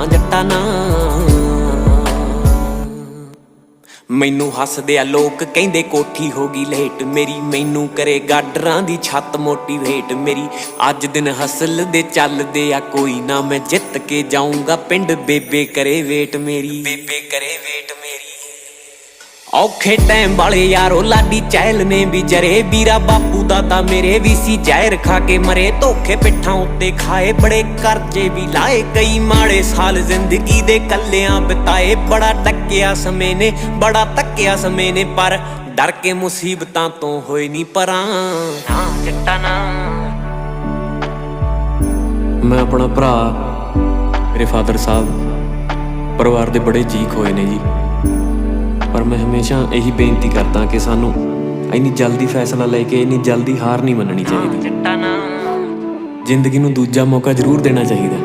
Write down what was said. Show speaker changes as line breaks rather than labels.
ਨਾ ਜੱਟਾ ਨਾ। ਮੈਨੂੰ ਹੱਸਦੇ ਆ ਲੋਕ ਕਹਿੰਦੇ ਕੋਠੀ ਹੋ ਗਈ ਲੇਟ ਮੇਰੀ, ਮੈਨੂੰ ਕਰੇ ਗਾਡਰਾਂ ਦੀ ਛੱਤ ਮੋਟੀਵੇਟ ਮੇਰੀ। ਅੱਜ ਦਿਨ ਹਸਲ ਦੇ ਚੱਲਦੇ ਆ ਕੋਈ ਨਾ, ਮੈਂ ਜਿੱਤ ਕੇ ਜਾਊਂਗਾ ਪਿੰਡ ਬੇਬੇ ਕਰੇ ਵੇਟ ਮੇਰੀ, ਬੇਬੇ ਕਰੇ ਵੇਟ ਮੇਰੀ। ਔਖੇ ਟਾਈਮ ਵਾਲੇ ਯਾਰੋ ਲਾਡੀ ਚਹਿਲ ਨੇ ਵੀ ਜਰੇ, ਵੀਰਾ ਬਾਪੂ ਦਾ ਤਾਂ ਮੇਰੇ ਵੀ ਸੀ ਜ਼ਹਿਰ ਖਾ ਕੇ ਮਰੇ। ਧੋਖੇ ਪਿੱਠਾਂ ਉੱਤੇ ਖਾਏ ਬੜੇ ਕਰਜ਼ੇ ਵੀ ਲਾਏ, ਕਈ ਮਾੜੇ ਸਾਲ ਜ਼ਿੰਦਗੀ ਦੇ ਕੱਲਿਆਂ ਬਿਤਾਏ। ਬੜਾ ਟੱਕਿਆ ਸਮੇਂ ਨੇ, ਬੜਾ ਤੱਕਿਆ ਸਮੇਂ ਨੇ, ਪਰ ਡਰ ਕੇ ਮੁਸੀਬਤਾਂ ਤੋਂ ਹੋਏ ਨੀ ਪਰਾਂ ਨਾ ਜੱਟਾ ਨਾ। ਮੈਂ ਆਪਣਾ ਭਰਾ, ਮੇਰੇ ਫਾਦਰ ਸਾਹਿਬ, ਪਰਿਵਾਰ ਦੇ ਬੜੇ ਜੀ ਖੋਏ ਨੇ ਜੀ, ਪਰ ਮੈਂ ਹਮੇਸ਼ਾ ਇਹੀ ਬੇਨਤੀ ਕਰਦਾ ਕਿ ਸਾਨੂੰ ਇੰਨੀ ਜਲਦੀ ਫੈਸਲਾ ਲੈ ਕੇ ਇੰਨੀ ਜਲਦੀ ਹਾਰ ਨਹੀਂ ਮੰਨਣੀ ਚਾਹੀਦੀ। ਜ਼ਿੰਦਗੀ ਨੂੰ ਦੂਜਾ ਮੌਕਾ ਜ਼ਰੂਰ ਦੇਣਾ ਚਾਹੀਦਾ।